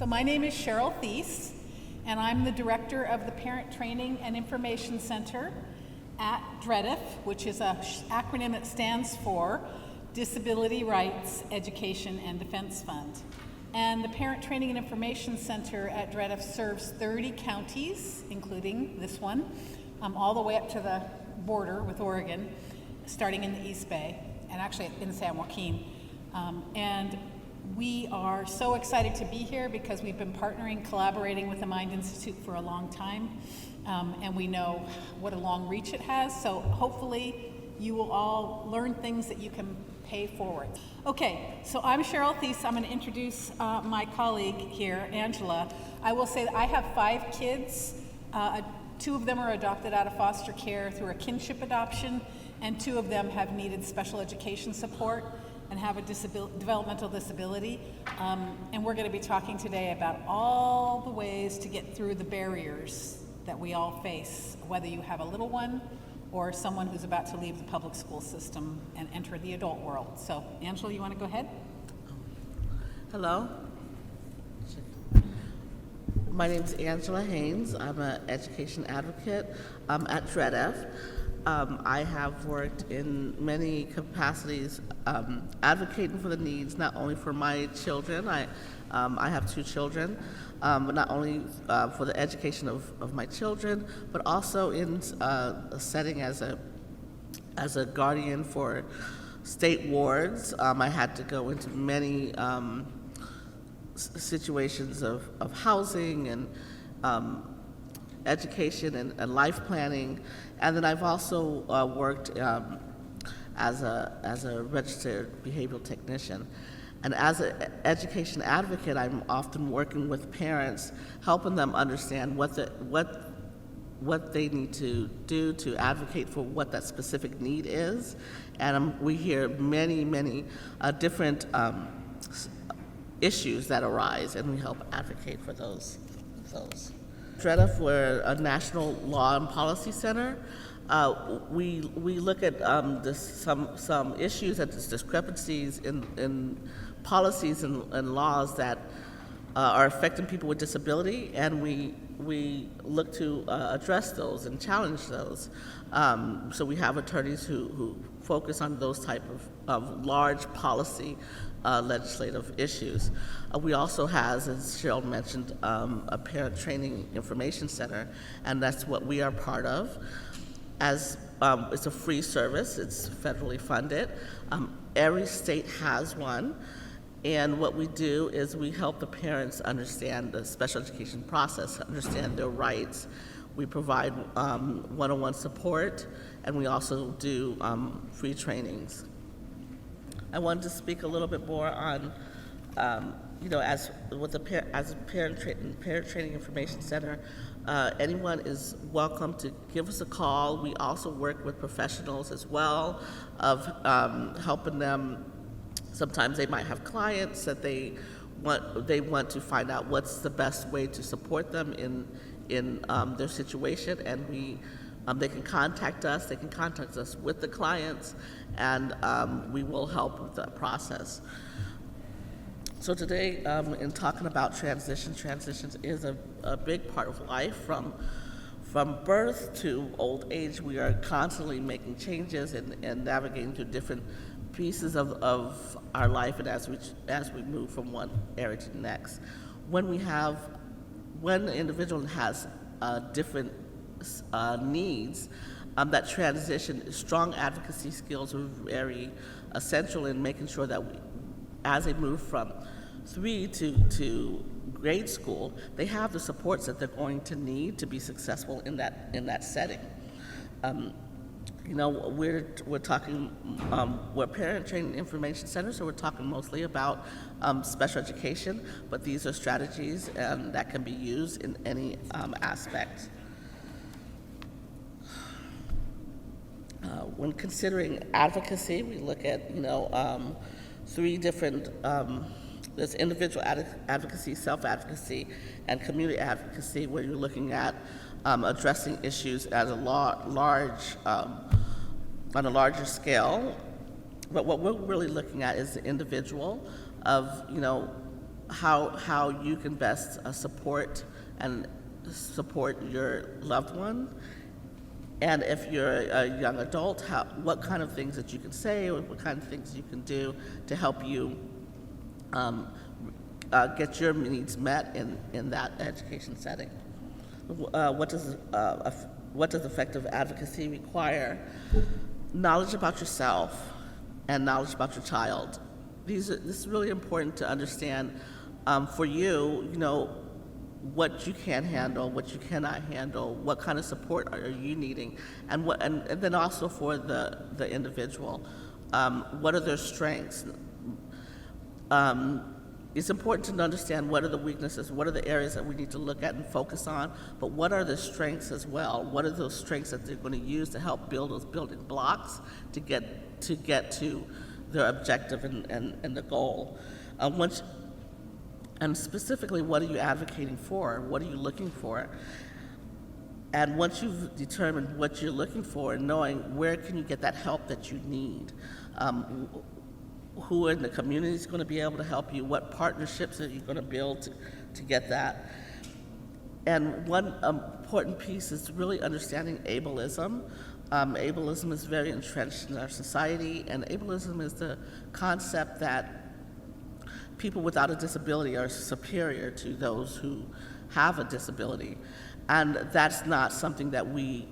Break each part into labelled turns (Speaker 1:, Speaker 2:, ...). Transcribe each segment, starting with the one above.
Speaker 1: So my name is Cheryl Theis, and I'm the director of the Parent Training and Information Center at DREDF, which is an acronym that stands for Disability Rights, Education, and Defense Fund. And the Parent Training and Information Center at DREDF serves 30 counties, including this one, all the way up to the border with Oregon, starting in the East Bay, and actually in San Joaquin. And we are so excited to be here because we've been partnering, collaborating with the Mind Institute for a long time, and we know what a long reach it has. So hopefully you will all learn things that you can pay forward. Okay, so I'm Cheryl Theis. I'm going to introduce my colleague here, Angela. I will say that I have 5 kids. 2 of them are adopted out of foster care through a kinship adoption, and 2 of them have needed special education support and have a developmental disability. And we're going to be talking today about all the ways to get through the barriers that we all face, whether you have a little one or someone who's about to leave the public school system and enter the adult world. So, Angela, you want to go ahead?
Speaker 2: Hello. My name is Angela Haynes. I'm an education advocate at DREDF. I have worked in many capacities advocating for the needs, not only for my children. I have 2 children, but not only for the education of my children, but also in a setting as a guardian for state wards. I had to go into many situations of housing and education and life planning, and then I've also worked as a registered behavioral technician. And as an education advocate, I'm often working with parents, helping them understand what they need to do to advocate for what that specific need is. And we hear many different issues that arise, and we help advocate for those. DREDF, we're a national law and policy center. We look at some issues and discrepancies in policies and laws that are affecting people with disability, and we look to address those and challenge those. So we have attorneys who focus on those type of large policy legislative issues. We also have, as Cheryl mentioned, a Parent Training Information Center, and that's what we are part of. As it's a free service, it's federally funded. Every state has one, and what we do is we help the parents understand the special education process, understand their rights. We provide one-on-one support, and we also do free trainings. I wanted to speak a little bit more on, as a parent training information center, anyone is welcome to give us a call. We also work with professionals as well of helping them. Sometimes they might have clients that they want to find out what's the best way to support them in their situation, and they can contact us. They can contact us with the clients, and we will help with that process. So today, in talking about transitions is a big part of life. From birth to old age, we are constantly making changes and navigating through different pieces of our life, and as we move from one area to the next. When the individual has different needs, that transition, strong advocacy skills are very essential in making sure that as they move from 3 to grade school, they have the supports that they're going to need to be successful in that setting. We're talking, we're Parent Training Information Center, so we're talking mostly about special education, but these are strategies that can be used in any aspect. When considering advocacy, we look at 3 different. There's individual advocacy, self-advocacy, and community advocacy, where you're looking at addressing issues at a on a larger scale. But what we're really looking at is the individual of how you can best support your loved one. And if you're a young adult, what kind of things that you can say, or what kind of things you can do to help you get your needs met in that education setting. What does effective advocacy require? Knowledge about yourself and knowledge about your child. This is really important to understand for you, what you can handle, what you cannot handle, what kind of support are you needing, and then also for the individual, what are their strengths. It's important to understand what are the weaknesses, what are the areas that we need to look at and focus on, but what are the strengths as well? What are those strengths that they're going to use to help build those building blocks to get to their objective and the goal? And specifically, what are you advocating for? What are you looking for? And once you've determined what you're looking for and knowing where can you get that help that you need, who in the community is going to be able to help you, what partnerships are you going to build to get that. And one important piece is really understanding ableism. Ableism is very entrenched in our society, and ableism is the concept that people without a disability are superior to those who have a disability. And that's not something that we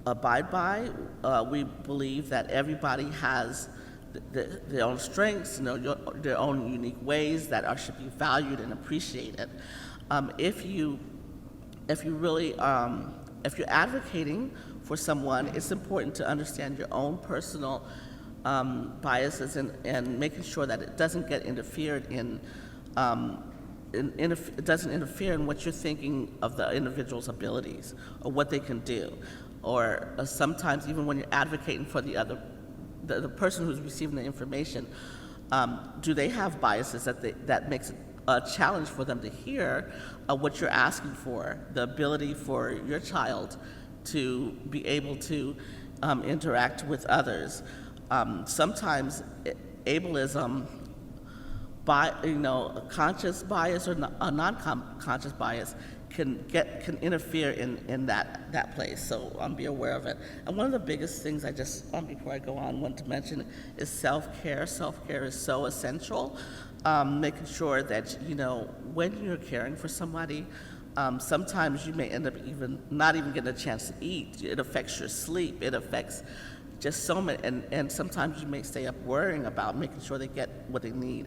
Speaker 2: abide by. We believe that everybody has their own strengths, their own unique ways that should be valued and appreciated. If you're advocating for someone, it's important to understand your own personal biases and making sure that it doesn't get interfered in. It doesn't interfere in what you're thinking of the individual's abilities or what they can do. Or sometimes even when you're advocating for the person who's receiving the information, do they have biases that makes it a challenge for them to hear what you're asking for, the ability for your child to be able to interact with others. Sometimes ableism, conscious bias or a non-conscious bias can interfere in that place. So be aware of it. And one of the biggest things I just before I go on want to mention is self-care. Self-care is so essential. Making sure that when you're caring for somebody, sometimes you may end up not even getting a chance to eat. It affects your sleep. It affects just so many, and sometimes you may stay up worrying about making sure they get what they need.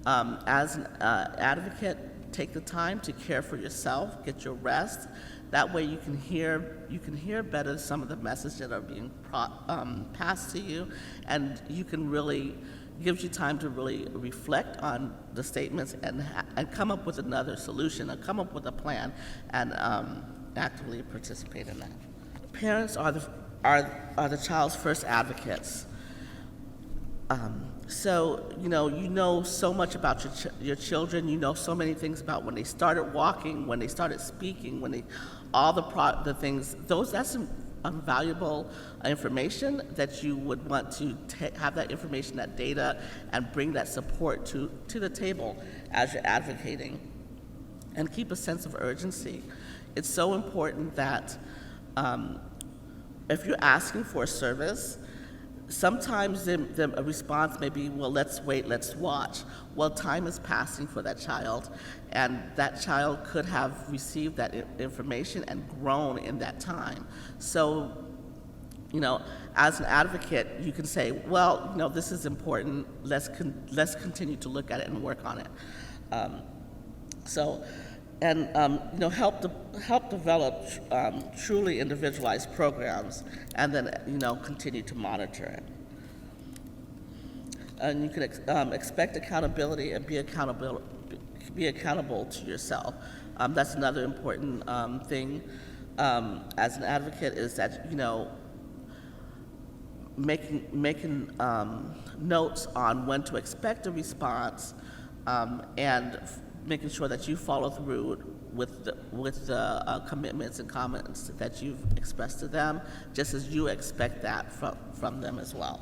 Speaker 2: As an advocate, take the time to care for yourself, get your rest. That way you can hear better some of the messages that are being passed to you, and you can gives you time to really reflect on the statements and come up with another solution, or come up with a plan, and actively participate in that. Parents are the child's first advocates. So you know so much about your children. You know so many things about when they started walking, when they started speaking, all the things. That's valuable information that you would want to have that information, that data, and bring that support to the table as you're advocating, and keep a sense of urgency. It's so important that if you're asking for a service, sometimes the response may be, well, let's wait, let's watch. Well, time is passing for that child, and that child could have received that information and grown in that time. So, as an advocate, you can say, well, this is important. Let's continue to look at it and work on it. Help develop truly individualized programs, and then continue to monitor it. And you can expect accountability and be accountable to yourself. That's another important thing as an advocate, is that making notes on when to expect a response, and making sure that you follow through with the commitments and comments that you've expressed to them, just as you expect that from them as well.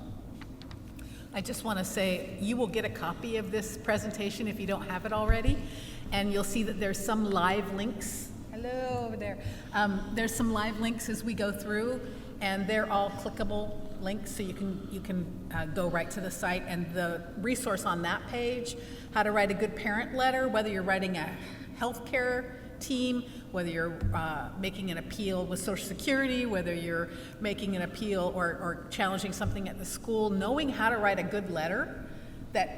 Speaker 1: I just want to say you will get a copy of this presentation if you don't have it already, and you'll see that there's some live links. Hello over there. There's some live links as we go through, and they're all clickable links, so you can go right to the site. And the resource on that page, how to write a good parent letter, whether you're writing a healthcare team, whether you're making an appeal with Social Security, whether you're making an appeal or challenging something at the school, knowing how to write a good letter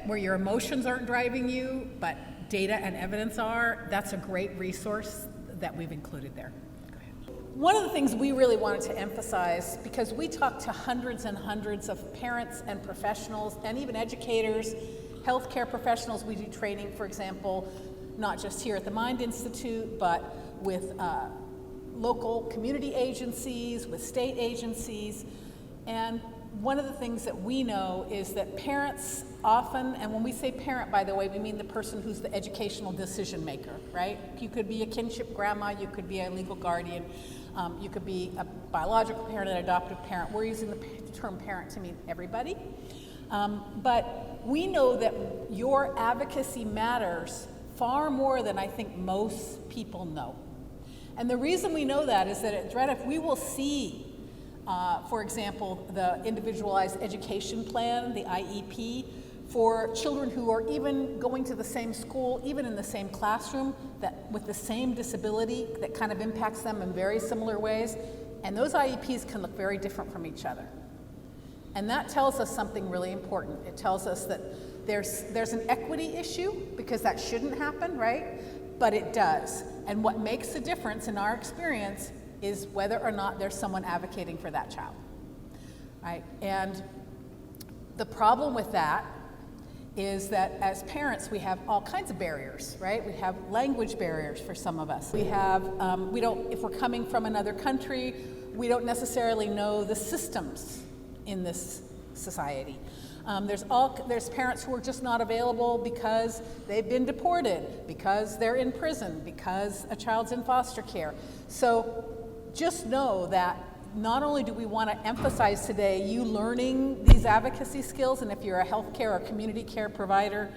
Speaker 1: where your emotions aren't driving you, but data and evidence are, that's a great resource that we've included there. Go ahead. One of the things we really wanted to emphasize, because we talk to hundreds and hundreds of parents and professionals and even educators, healthcare professionals, we do training, for example, not just here at the Mind Institute, but with local community agencies, with state agencies. And one of the things that we know is that parents often, and when we say parent, by the way, we mean the person who's the educational decision maker, right? You could be a kinship grandma, you could be a legal guardian, you could be a biological parent, an adoptive parent. We're using the term parent to mean everybody. But we know that your advocacy matters far more than I think most people know. And the reason we know that is that at DREDF we will see, for example, the Individualized Education Plan, the IEP, for children who are even going to the same school, even in the same classroom, that with the same disability that kind of impacts them in very similar ways. And those IEPs can look very different from each other. And that tells us something really important. It tells us that there's an equity issue, because that shouldn't happen, right? But it does. And what makes the difference in our experience is whether or not there's someone advocating for that child, right? And the problem with that is that as parents, we have all kinds of barriers, right? We have language barriers for some of us. We have, if we're coming from another country, we don't necessarily know the systems in this society. There's parents who are just not available because they've been deported, because they're in prison, because a child's in foster care. So just know that not only do we want to emphasize today you learning these advocacy skills, and if you're a healthcare or community care provider,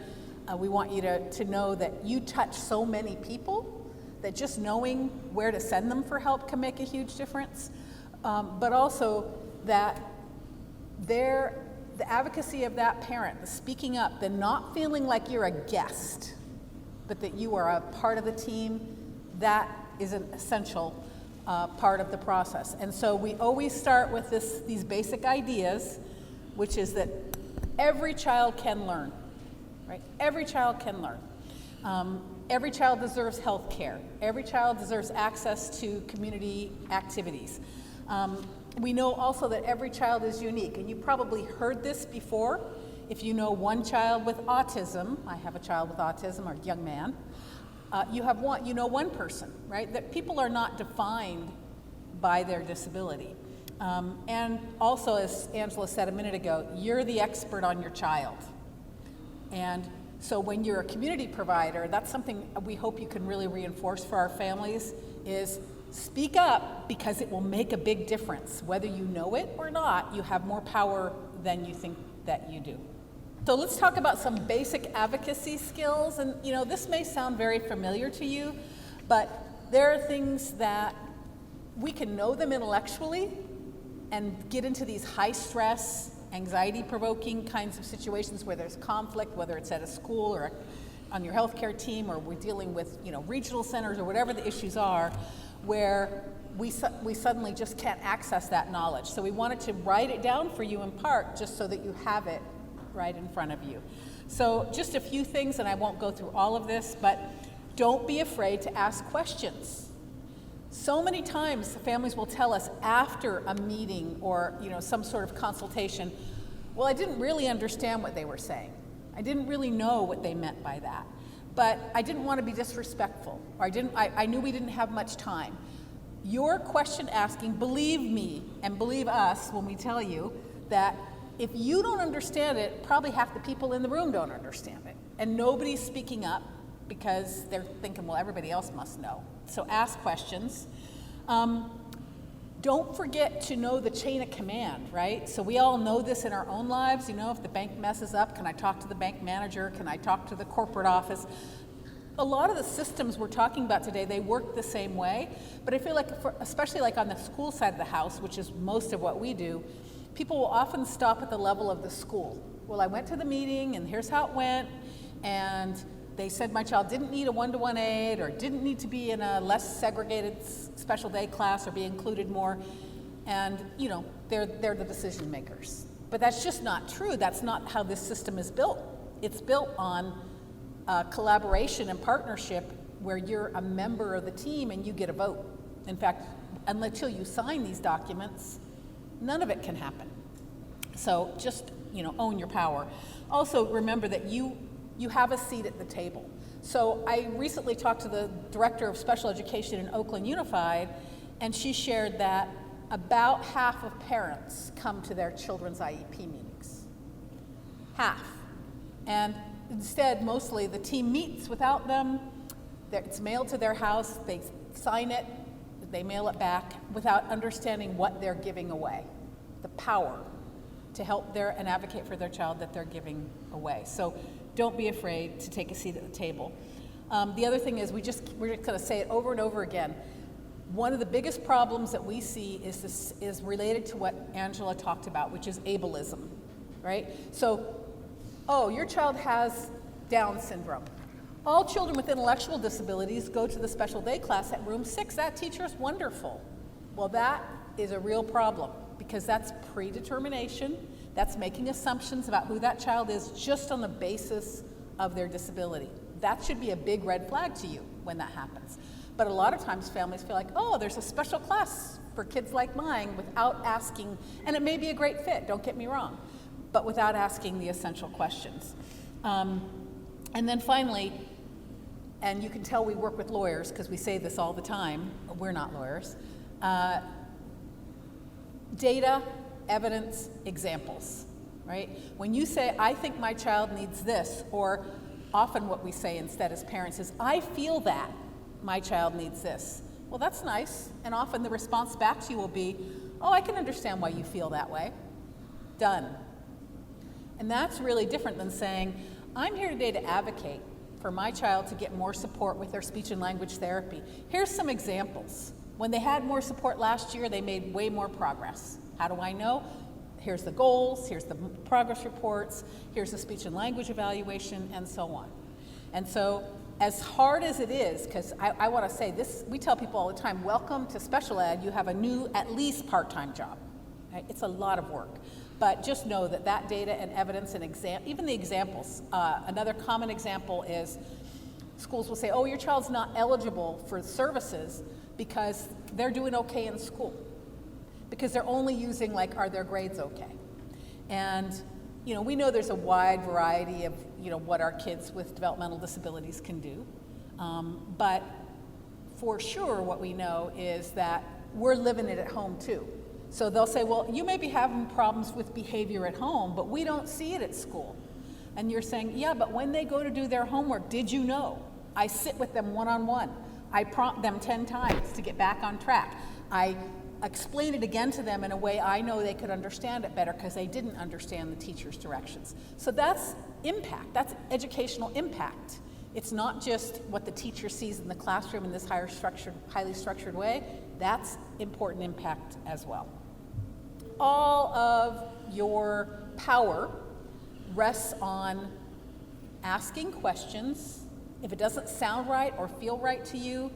Speaker 1: we want you to know that you touch so many people that just knowing where to send them for help can make a huge difference, but also that the advocacy of that parent, the speaking up, the not feeling like you're a guest, but that you are a part of the team, that is an essential part of the process. And so we always start with these basic ideas, which is that every child can learn, right? Every child can learn. Every child deserves health care. Every child deserves access to community activities. We know also that every child is unique, and you probably heard this before. If you know one child with autism, I have a child with autism, or a young man, you know one person, right? That people are not defined by their disability. And also, as Angela said a minute ago, you're the expert on your child. And so when you're a community provider, that's something we hope you can really reinforce for our families, is speak up, because it will make a big difference. Whether you know it or not, you have more power than you think that you do. So let's talk about some basic advocacy skills. And this may sound very familiar to you, but there are things that we can know them intellectually and get into these high stress, anxiety provoking kinds of situations where there's conflict, whether it's at a school or on your healthcare team, or we're dealing with regional centers or whatever the issues are, where we suddenly just can't access that knowledge. So we wanted to write it down for you in part, just so that you have it right in front of you. So just a few things, and I won't go through all of this, but don't be afraid to ask questions. So many times families will tell us after a meeting or some sort of consultation, well, I didn't really understand what they were saying. I didn't really know what they meant by that. But I didn't want to be disrespectful, or I knew we didn't have much time. Your question asking, believe me and believe us when we tell you that if you don't understand it, probably half the people in the room don't understand it. And nobody's speaking up because they're thinking, well, everybody else must know. So ask questions. Don't forget to know the chain of command, right? So we all know this in our own lives. You know, if the bank messes up, can I talk to the bank manager? Can I talk to the corporate office? A lot of the systems we're talking about today, they work the same way. But I feel like, especially like on the school side of the house, which is most of what we do, people will often stop at the level of the school. Well, I went to the meeting and here's how it went. And they said my child didn't need a one-to-one aid or didn't need to be in a less segregated special day class or be included more. And, you know, they're the decision makers. But that's just not true. That's not how this system is built. It's built on collaboration and partnership where you're a member of the team and you get a vote. In fact, until you sign these documents, none of it can happen. So just, you know, own your power. Also, remember that you have a seat at the table. So I recently talked to the director of special education in Oakland Unified, and she shared that about half of parents come to their children's IEP meetings. Half. And instead, mostly the team meets without them. It's mailed to their house, they sign it, they mail it back without understanding what they're giving away, the power to help and advocate for their child that they're giving away. So don't be afraid to take a seat at the table. The other thing is we're just going to say it over and over again. One of the biggest problems that we see is related to what Angela talked about, which is ableism, right? So, oh, your child has Down syndrome. All children with intellectual disabilities go to the special day class at room 6. That teacher is wonderful. Well, that is a real problem because that's predetermination. That's making assumptions about who that child is just on the basis of their disability. That should be a big red flag to you when that happens. But a lot of times families feel like, oh, there's a special class for kids like mine without asking, and it may be a great fit, don't get me wrong, but without asking the essential questions. And then finally, and you can tell we work with lawyers because we say this all the time, we're not lawyers, data, evidence, examples, right? When you say, I think my child needs this, or often what we say instead as parents is, I feel that my child needs this. Well, that's nice, and often the response back to you will be, oh, I can understand why you feel that way. Done. And that's really different than saying, I'm here today to advocate for my child to get more support with their speech and language therapy. Here's some examples. When they had more support last year, they made way more progress. How do I know? Here's the goals, here's the progress reports, here's the speech and language evaluation, and so on. And so, as hard as it is, because I want to say this, we tell people all the time, welcome to special ed, you have a new, at least part-time job. Right? It's a lot of work. But just know that that data and evidence and even the examples, another common example is schools will say, oh, your child's not eligible for services because they're doing okay in school. Because they're only using, like, are their grades okay? And, you know, we know there's a wide variety of, you know, what our kids with developmental disabilities can do. But for sure, what we know is that we're living it at home too. So they'll say, well, you may be having problems with behavior at home, but we don't see it at school. And you're saying, yeah, but when they go to do their homework, did you know? I sit with them one-on-one. I prompt them 10 times to get back on track. I explain it again to them in a way I know they could understand it better because they didn't understand the teacher's directions. So that's impact, that's educational impact. It's not just what the teacher sees in the classroom in this highly structured way. That's important impact as well. All of your power rests on asking questions. If it doesn't sound right or feel right to you,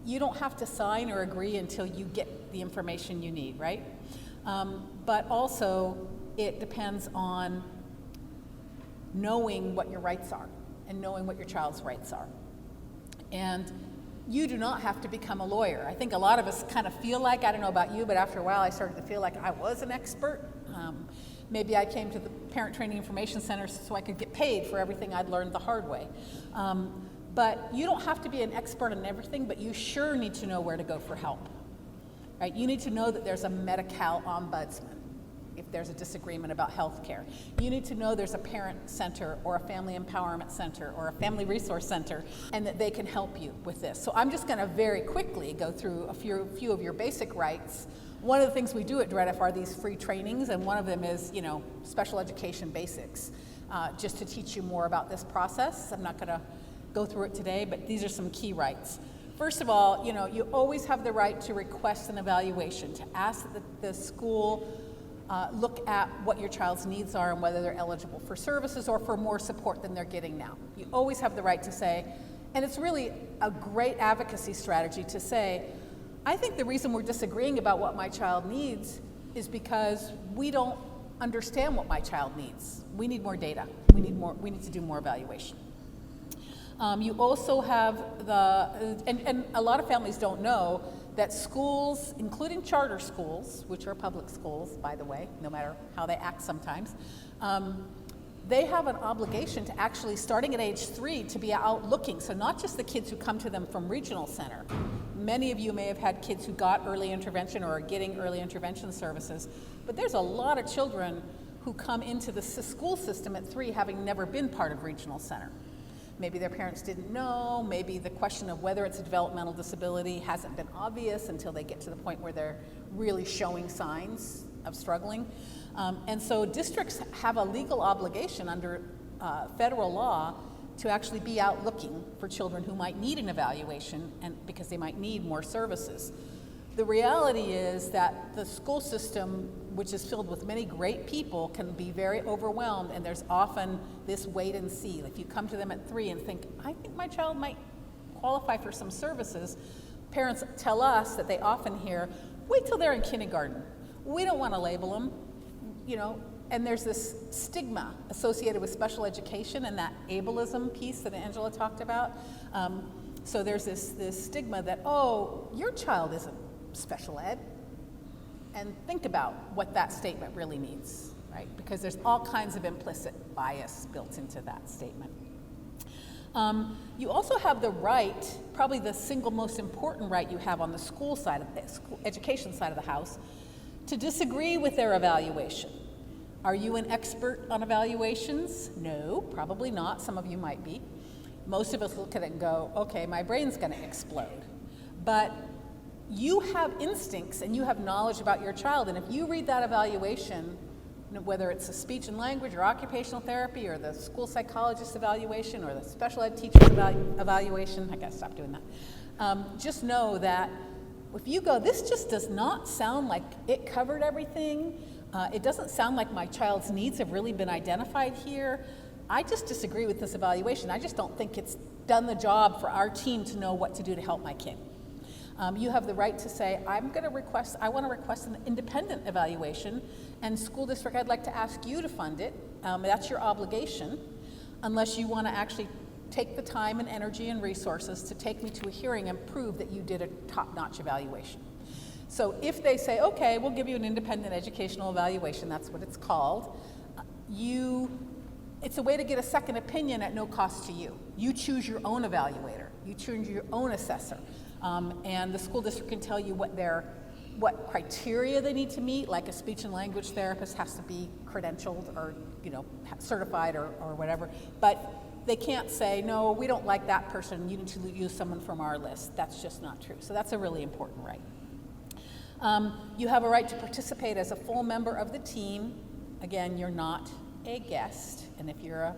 Speaker 1: you don't have to sign or agree until you get the information you need, right? But also, it depends on knowing what your rights are and knowing what your child's rights are. And you do not have to become a lawyer. I think a lot of us kind of feel like, I don't know about you, but after a while I started to feel like I was an expert. Maybe I came to the Parent Training Information Center so I could get paid for everything I'd learned the hard way. But you don't have to be an expert on everything, but you sure need to know where to go for help. Right? You need to know that there's a Medi-Cal ombudsman if there's a disagreement about health care. You need to know there's a parent center or a family empowerment center or a family resource center and that they can help you with this. So I'm just going to very quickly go through a few of your basic rights One of the things we do at DREDF are these free trainings, and one of them is, special education basics, just to teach you more about this process. I'm not going to go through it today, but these are some key rights. First of all, you always have the right to request an evaluation, to ask that the school look at what your child's needs are and whether they're eligible for services or for more support than they're getting now. You always have the right to say, and it's really a great advocacy strategy to say, I think the reason we're disagreeing about what my child needs is because we don't understand what my child needs. We need more data. We need to do more evaluation. You also have and a lot of families don't know that schools, including charter schools, which are public schools, by the way, no matter how they act sometimes, they have an obligation to actually, starting at age 3, to be out looking. So not just the kids who come to them from regional center. Many of you may have had kids who got early intervention or are getting early intervention services, but there's a lot of children who come into the school system at 3 having never been part of regional center. Maybe their parents didn't know, maybe the question of whether it's a developmental disability hasn't been obvious until they get to the point where they're really showing signs of struggling. And so districts have a legal obligation under federal law to actually be out looking for children who might need an evaluation and because they might need more services. The reality is that the school system, which is filled with many great people, can be very overwhelmed, and there's often this wait and see. If you come to them at 3 and think, I think my child might qualify for some services, parents tell us that they often hear, wait till they're in kindergarten. We don't want to label them, and there's this stigma associated with special education and that ableism piece that Angela talked about. So there's this stigma that, oh, your child isn't special ed. And think about what that statement really means, right? Because there's all kinds of implicit bias built into that statement. You also have the right, probably the single most important right you have on the school side of the school education side of the house, to disagree with their evaluation. Are you an expert on evaluations? No, probably not. Some of you might be. Most of us look at it and go, okay, my brain's going to explode. But you have instincts and you have knowledge about your child, and if you read that evaluation, whether it's a speech and language or occupational therapy or the school psychologist evaluation or the special ed teacher's evaluation, I gotta stop doing that, just know that if you go, this just does not sound like it covered everything, it doesn't sound like my child's needs have really been identified here, I just disagree with this evaluation. I just don't think it's done the job for our team to know what to do to help my kid. You have the right to say, I want to request an independent evaluation, and school district, I'd like to ask you to fund it. That's your obligation, unless you want to actually take the time and energy and resources to take me to a hearing and prove that you did a top-notch evaluation. So if they say, okay, we'll give you an independent educational evaluation, that's what it's called, it's a way to get a second opinion at no cost to you. You choose your own evaluator. You choose your own assessor. And the school district can tell you what criteria they need to meet, like a speech and language therapist has to be credentialed or certified or whatever. But they can't say, no, we don't like that person, you need to use someone from our list. That's just not true. So that's a really important right. You have a right to participate as a full member of the team. Again, you're not a guest, and if you're a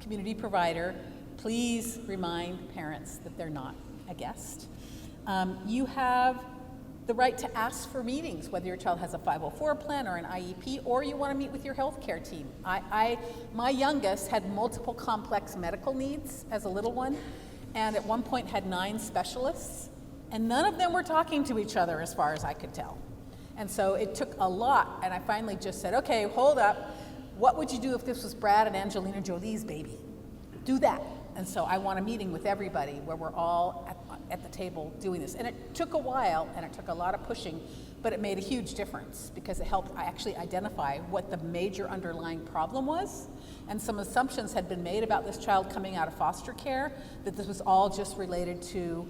Speaker 1: community provider, please remind parents that they're not a guest. You have the right to ask for meetings, whether your child has a 504 plan or an IEP, or you want to meet with your healthcare team. My youngest had multiple complex medical needs as a little one, and at one point had 9 specialists, and none of them were talking to each other as far as I could tell. And so it took a lot, and I finally just said, okay, hold up. What would you do if this was Brad and Angelina Jolie's baby? Do that. And so I want a meeting with everybody where we're all at the table doing this. And it took a while, and it took a lot of pushing, but it made a huge difference because it helped I actually identify what the major underlying problem was. And some assumptions had been made about this child coming out of foster care, that this was all just related to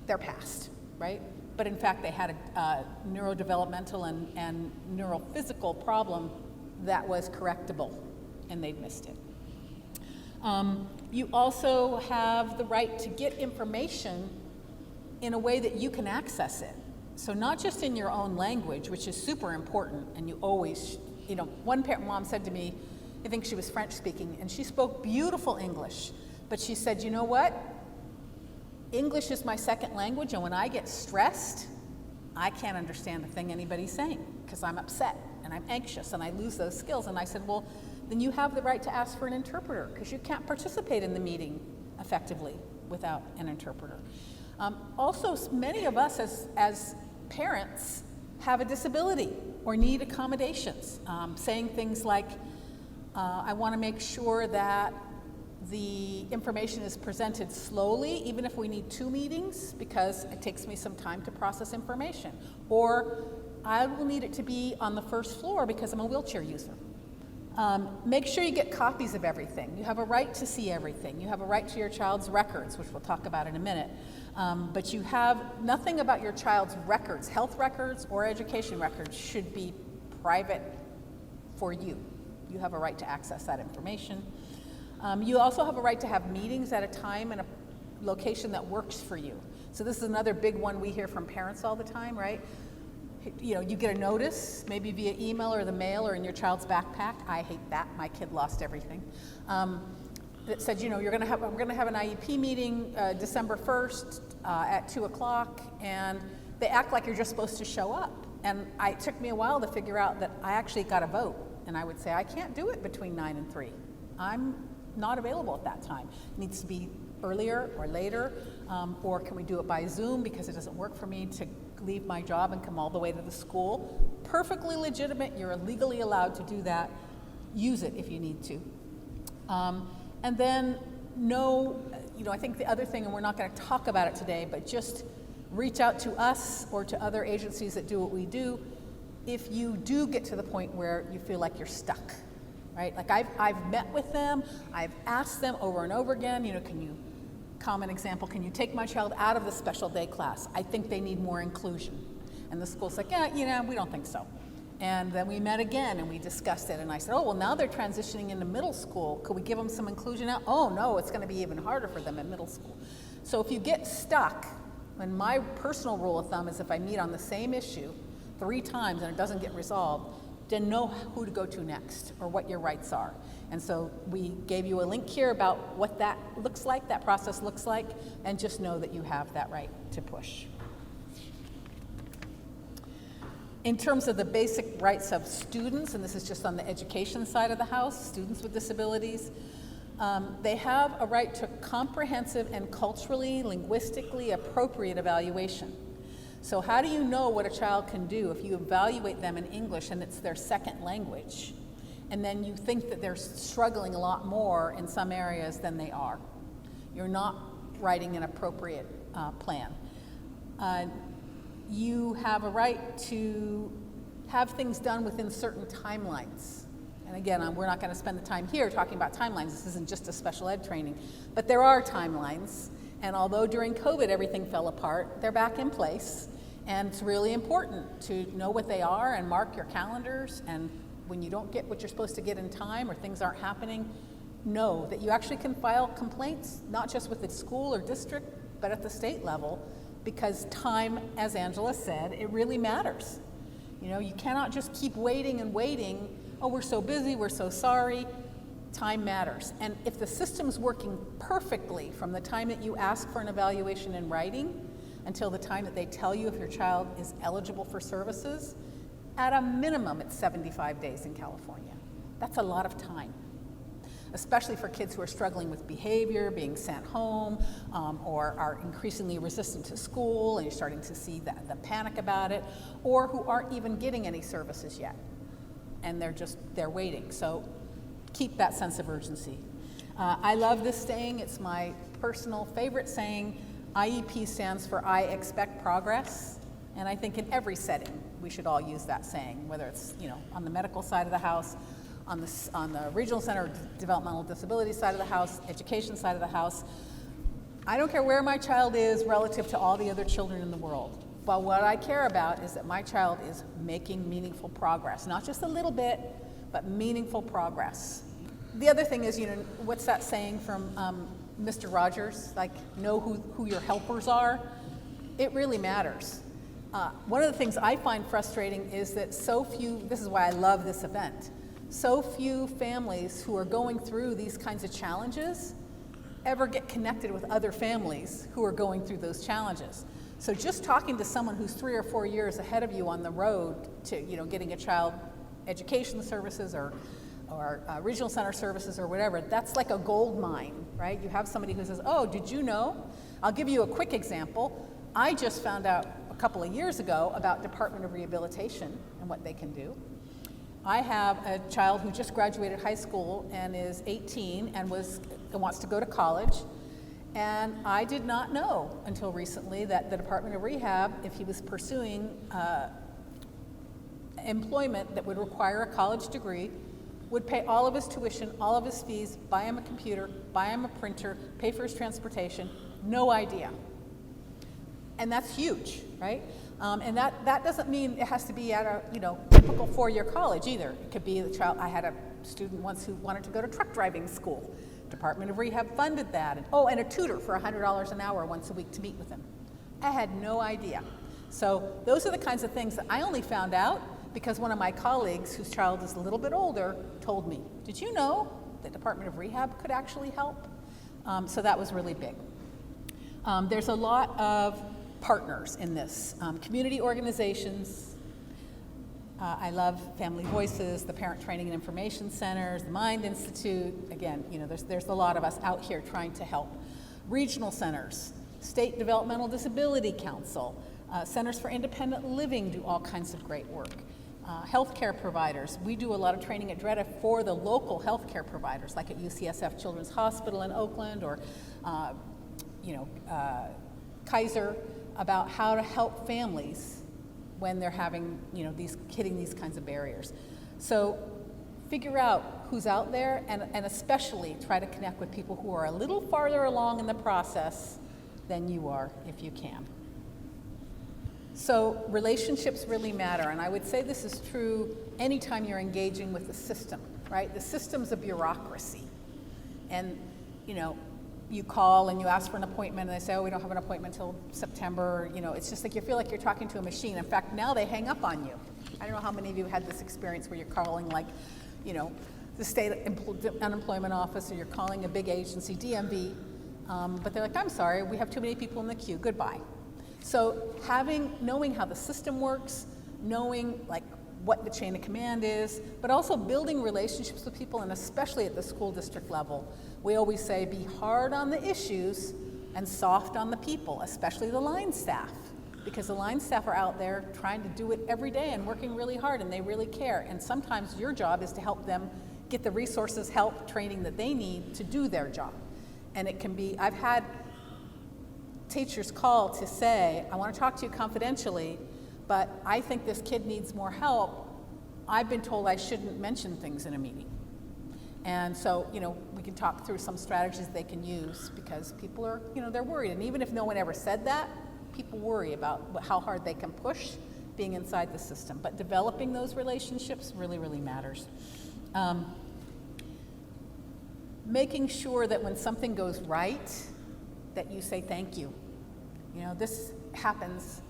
Speaker 1: their past, right? But in fact, they had a neurodevelopmental and neurophysical problem that was correctable, and they'd missed it. You also have the right to get information in a way that you can access it. So not just in your own language, which is super important, and you always, one parent mom said to me, I think she was French speaking, and she spoke beautiful English, but she said, you know what? English is my second language, and when I get stressed, I can't understand a thing anybody's saying because I'm upset and I'm anxious and I lose those skills. And I said, well, then you have the right to ask for an interpreter because you can't participate in the meeting effectively without an interpreter. Also, many of us as parents have a disability or need accommodations, saying things like, I want to make sure that the information is presented slowly, even if we need 2 meetings, because it takes me some time to process information. Or I will need it to be on the first floor because I'm a wheelchair user. Make sure you get copies of everything. You have a right to see everything. You have a right to your child's records, which we'll talk about in a minute. But you have nothing about your child's records, health records or education records, should be private for you. You have a right to access that information. You also have a right to have meetings at a time and a location that works for you. So this is another big one we hear from parents all the time, right? You get a notice, maybe via email or the mail or in your child's backpack. I hate that. My kid lost everything. That said, we're going to have an IEP meeting December 1st at 2 o'clock, and they act like you're just supposed to show up. And it took me a while to figure out that I actually got a vote. And I would say, I can't do it between 9 and 3. I'm not available at that time. It needs to be earlier or later, or can we do it by Zoom because it doesn't work for me to leave my job and come all the way to the school. Perfectly legitimate, you're legally allowed to do that. Use it if you need to. And then I think the other thing, and we're not going to talk about it today, but just reach out to us or to other agencies that do what we do if you do get to the point where you feel like you're stuck. Right? Like I've met with them, I've asked them over and over again, common example, can you take my child out of the special day class? I think they need more inclusion. And the school's like, yeah, we don't think so. And then we met again and we discussed it, and I said, oh, well, now they're transitioning into middle school. Could we give them some inclusion now? Oh, no, it's going to be even harder for them in middle school. So if you get stuck, and my personal rule of thumb is if I meet on the same issue 3 times and it doesn't get resolved, then know who to go to next or what your rights are. And so we gave you a link here about what that looks like, that process looks like, and just know that you have that right to push. In terms of the basic rights of students, and this is just on the education side of the house, students with disabilities, they have a right to comprehensive and culturally, linguistically appropriate evaluation. So how do you know what a child can do if you evaluate them in English and it's their second language, and then you think that they're struggling a lot more in some areas than they are? You're not writing an appropriate plan. You have a right to have things done within certain timelines. And again, we're not going to spend the time here talking about timelines. This isn't just a special ed training, but there are timelines. And although during COVID everything fell apart, they're back in place. And it's really important to know what they are and mark your calendars. And when you don't get what you're supposed to get in time or things aren't happening, know that you actually can file complaints, not just with the school or district, but at the state level, because time, as Angela said, it really matters. You cannot just keep waiting and waiting. Oh, we're so busy, we're so sorry. Time matters. And if the system's working perfectly from the time that you ask for an evaluation in writing until the time that they tell you if your child is eligible for services, at a minimum it's 75 days in California. That's a lot of time, especially for kids who are struggling with behavior, being sent home, or are increasingly resistant to school, and you're starting to see the panic about it, or who aren't even getting any services yet, and they're waiting. So keep that sense of urgency. I love this saying. It's my personal favorite saying. IEP stands for I expect progress. And I think in every setting, we should all use that saying, whether it's on the medical side of the house, on the regional center developmental disability side of the house, education side of the house. I don't care where my child is relative to all the other children in the world. But what I care about is that my child is making meaningful progress, not just a little bit, but meaningful progress. The other thing is, what's that saying from Mr. Rogers? Like, know who your helpers are. It really matters. One of the things I find frustrating is that so few, this is why I love this event, so few families who are going through these kinds of challenges ever get connected with other families who are going through those challenges. So just talking to someone who's 3 or 4 years ahead of you on the road to, getting a child education services or regional center services or whatever, that's like a gold mine, right? You have somebody who says, oh, did you know? I'll give you a quick example. I just found out a couple of years ago about Department of Rehabilitation and what they can do. I have a child who just graduated high school and is 18 and wants to go to college. And I did not know until recently that the Department of Rehab, if he was pursuing employment that would require a college degree, would pay all of his tuition, all of his fees, buy him a computer, buy him a printer, pay for his transportation. No idea. And that's huge, right? And that doesn't mean it has to be at a typical 4-year college either. It could be the child. I had a student once who wanted to go to truck driving school. Department of Rehab funded that. And a tutor for $100 an hour once a week to meet with him. I had no idea. So those are the kinds of things that I only found out because one of my colleagues, whose child is a little bit older, told me, did you know that Department of Rehab could actually help? So that was really big. There's a lot of partners in this. Community organizations. I love Family Voices, the Parent Training and Information Centers, the Mind Institute. Again, there's a lot of us out here trying to help. Regional centers, State Developmental Disability Council, Centers for Independent Living do all kinds of great work. Healthcare providers. We do a lot of training at DREDA for the local healthcare providers, like at UCSF Children's Hospital in Oakland or Kaiser, about how to help families when they're having, hitting these kinds of barriers. So figure out who's out there and especially try to connect with people who are a little farther along in the process than you are if you can. So relationships really matter, and I would say this is true anytime you're engaging with the system, right? The system's a bureaucracy. And, you call and you ask for an appointment and they say, oh, we don't have an appointment until September. It's just like you feel like you're talking to a machine. In fact, now they hang up on you. I don't know how many of you had this experience where you're calling the state unemployment office or you're calling a big agency, DMV, but they're like, I'm sorry, we have too many people in the queue, goodbye. So knowing how the system works, knowing what the chain of command is, but also building relationships with people, and especially at the school district level. We always say be hard on the issues and soft on the people, especially the line staff, because the line staff are out there trying to do it every day and working really hard, and they really care. And sometimes your job is to help them get the resources, help, training that they need to do their job. And it can be, I've had teachers call to say, I want to talk to you confidentially, but I think this kid needs more help. I've been told I shouldn't mention things in a meeting. And so, we can talk through some strategies they can use because people are, they're worried. And even if no one ever said that, people worry about how hard they can push being inside the system. But developing those relationships really, really matters. Making sure that when something goes right, that you say thank you. This happens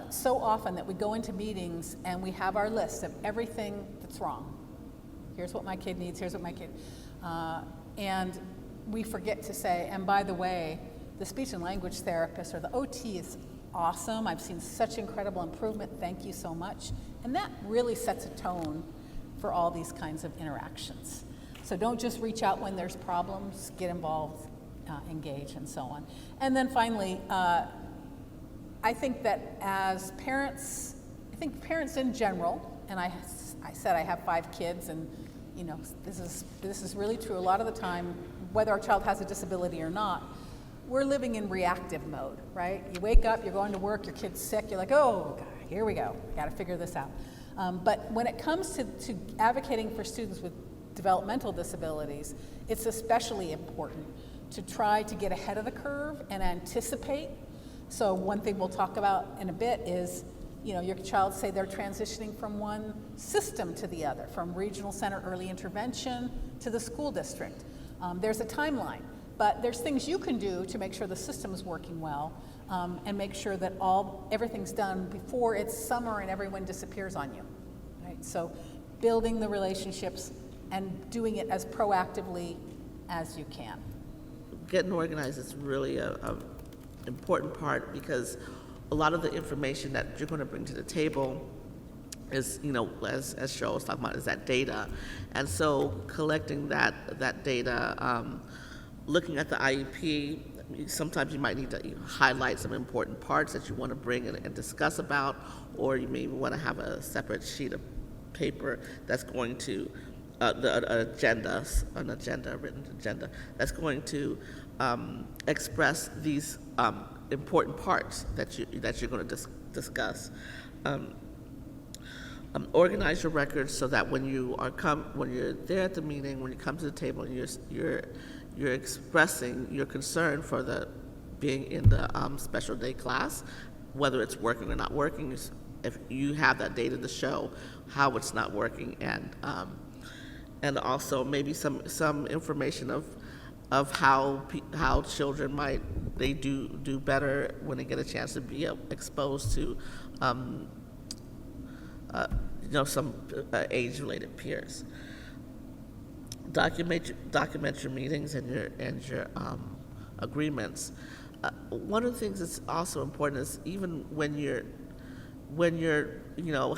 Speaker 1: so often that we go into meetings and we have our list of everything that's wrong. Here's what my kid needs, here's what my kid, and we forget to say, and by the way, the speech and language therapist or the OT is awesome. I've seen such incredible improvement, thank you so much. And that really sets a tone for all these kinds of interactions. So don't just reach out when there's problems, get involved, engage, and so on. And then finally, I think that as parents, parents in general, and I said I have 5 kids, and this is really true a lot of the time, whether our child has a disability or not, we're living in reactive mode, right? You wake up, you're going to work, your kid's sick, you're like, oh, God, here we go, got to figure this out. But when it comes to advocating for students with developmental disabilities, it's especially important to try to get ahead of the curve and anticipate. So one thing we'll talk about in a bit is, your child, say they're transitioning from one system to the other, from regional center early intervention to the school district. There's a timeline, but there's things you can do to make sure the system is working well. and make sure that everything's done before it's summer and everyone disappears on you, right? So building the relationships and doing it as proactively as you can.
Speaker 2: Getting organized is really a important part, because a lot of the information that you're going to bring to the table is, as Cheryl was talking about, is that data. And so collecting that data, looking at the IEP, sometimes you might need to highlight some important parts that you want to bring and discuss about, or you may want to have a separate sheet of paper that's going to a written agenda that's going to express these important parts that you're going to discuss. Organize your records so that when you're there at the meeting, when you come to the table, and you're expressing your concern for being in the special day class, whether it's working or not working. If you have that data to show how it's not working, and also maybe some information of how children they do better when they get a chance to be exposed to some age-related peers. Document your meetings and your agreements. One of the things that's also important is, even when you're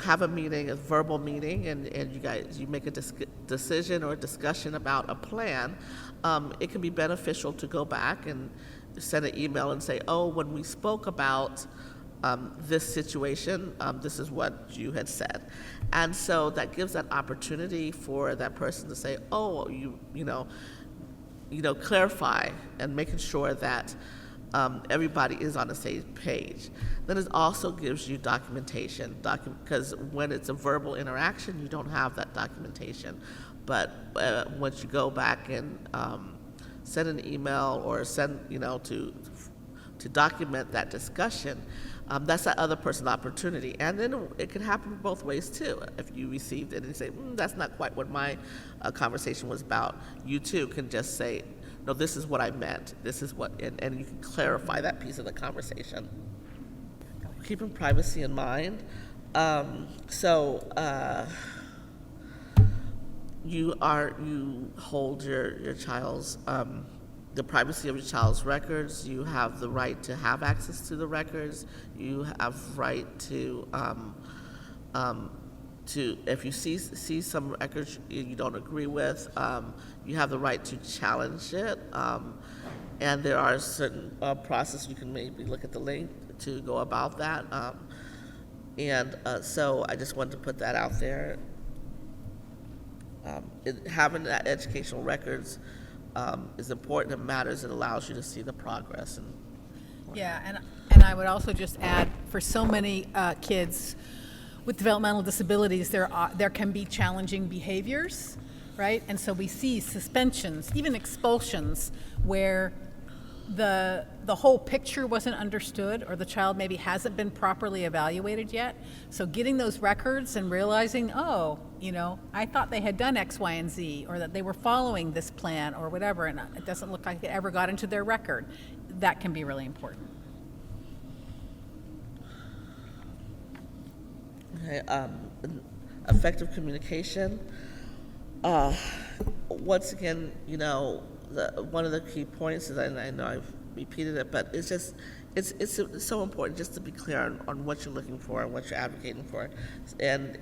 Speaker 2: have a meeting, a verbal meeting, and you make a decision or a discussion about a plan, it can be beneficial to go back and send an email and say, oh, when we spoke about this situation, this is what you had said. And so that gives that opportunity for that person to say, oh, clarify, and making sure that everybody is on the same page. Then it also gives you documentation, because when it's a verbal interaction, you don't have that documentation. But once you go back and send an email or send, to document that discussion, that's that other person's opportunity. And then it can happen both ways too. If you received it and you say, that's not quite what my conversation was about, you too can just say, no, this is what I meant. This is what, and you can clarify that piece of the conversation. Keeping privacy in mind. You hold your child's, the privacy of your child's records. You have the right to have access to the records. You have right to if you see some records you don't agree with, you have the right to challenge it. And there are certain processes you can maybe look at the link to go about that. So I just wanted to put that out there. Having that educational records is important. It matters. It allows you to see the progress.
Speaker 1: And I would also just add, for so many kids with developmental disabilities, there can be challenging behaviors, right? And so we see suspensions, even expulsions, where the whole picture wasn't understood, or the child maybe hasn't been properly evaluated yet. So getting those records and realizing, I thought they had done X, Y, and Z, or that they were following this plan or whatever, and it doesn't look like it ever got into their record. That can be really important.
Speaker 2: Okay, effective communication. Once again, one of the key points is, and I know I've repeated it, but it's so important just to be clear on what you're looking for and what you're advocating for, and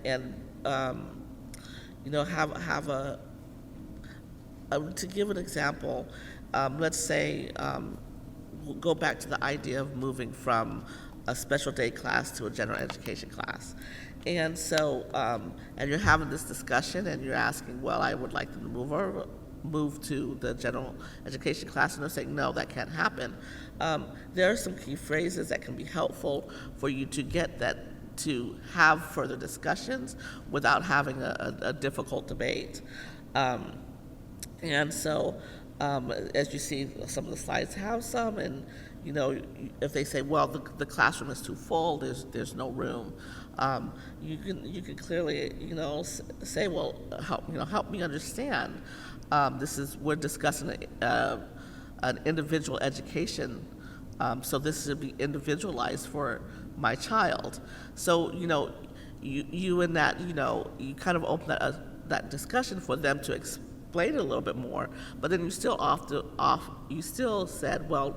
Speaker 2: have a to give an example. Let's say we'll go back to the idea of moving from a special day class to a general education class. And so, and you're having this discussion and you're asking, well, I would like them to move to the general education class, and they're saying, no, that can't happen. There are some key phrases that can be helpful for you to get that, to have further discussions without having a difficult debate. And so, as you see, some of the slides have some, and if they say, well, the classroom is too full, there's no room, you can clearly say, well, help me understand. We're discussing an individual education So this should be individualized for my child. So, you in that, you kind of open that discussion for them to explain it a little bit more, but then you still you still said, well,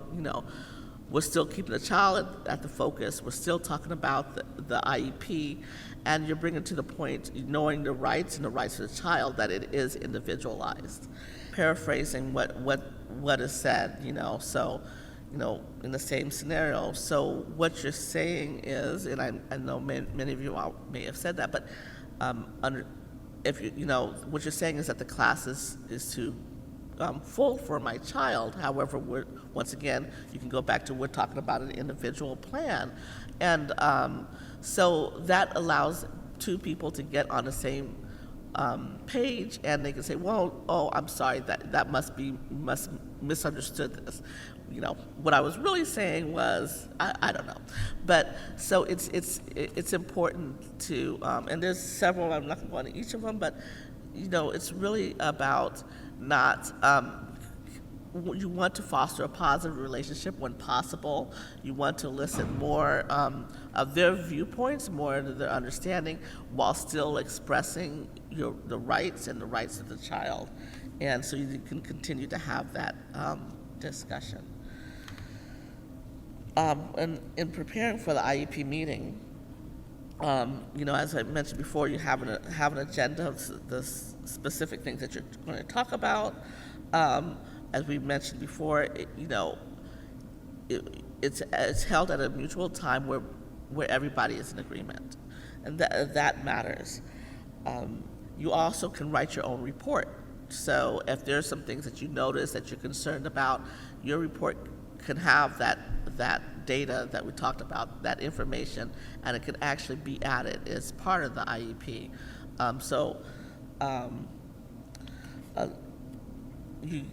Speaker 2: we're still keeping the child at the focus. We're still talking about the IEP, and you're bringing to the point, knowing the rights and the rights of the child, that it is individualized. Paraphrasing what is said, so, in the same scenario. So what you're saying is, and I know many of you all may have said that, but if what you're saying is that the class is too full for my child. However, once again, you can go back to, we're talking about an individual plan. And so that allows two people to get on the same page, and they can say, well, I'm sorry, that must misunderstood this. What I was really saying was, I don't know. But so it's important to, and there's several, I'm not going to go into each of them, but it's really about not, you want to foster a positive relationship when possible. You want to listen more of their viewpoints, more of their understanding, while still expressing the rights and the rights of the child. And so you can continue to have that discussion. And in preparing for the IEP meeting, as I mentioned before, you have an agenda of the specific things that you're going to talk about. As we mentioned before, it's held at a mutual time where everybody is in agreement, and that matters. You also can write your own report. So if there's some things that you notice that you're concerned about, your report can have that data that we talked about, that information, and it can actually be added as part of the IEP. You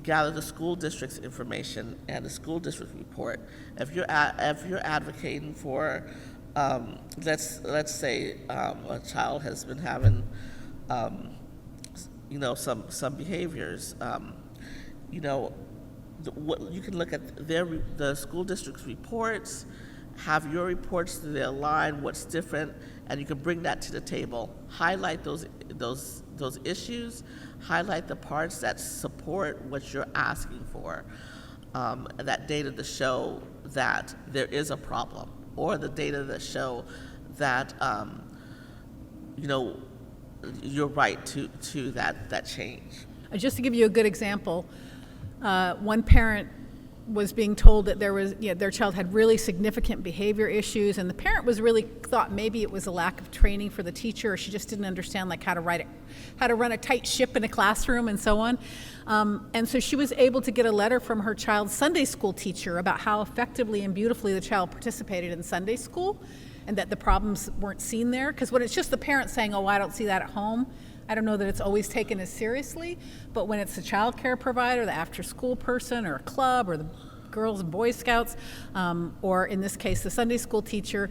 Speaker 2: gather the school district's information and the school district report. If you're advocating for, let's say a child has been having, some behaviors, you can look at the school district's reports, have your reports to align what's different, and you can bring that to the table. Highlight those issues, highlight the parts that support what you're asking for, that data to show that there is a problem, or the data that show that you're right to that change.
Speaker 1: Just to give you a good example, one parent was being told that their child had really significant behavior issues, and the parent was really thought maybe it was a lack of training for the teacher, or she just didn't understand how to run a tight ship in a classroom and so on. And so she was able to get a letter from her child's Sunday school teacher about how effectively and beautifully the child participated in Sunday school, and that the problems weren't seen there. Because when it's just the parent saying, "Oh, I don't see that at home," I don't know that it's always taken as seriously, but when it's the child care provider, the after-school person, or a club, or the Girls and Boy Scouts, or in this case, the Sunday school teacher,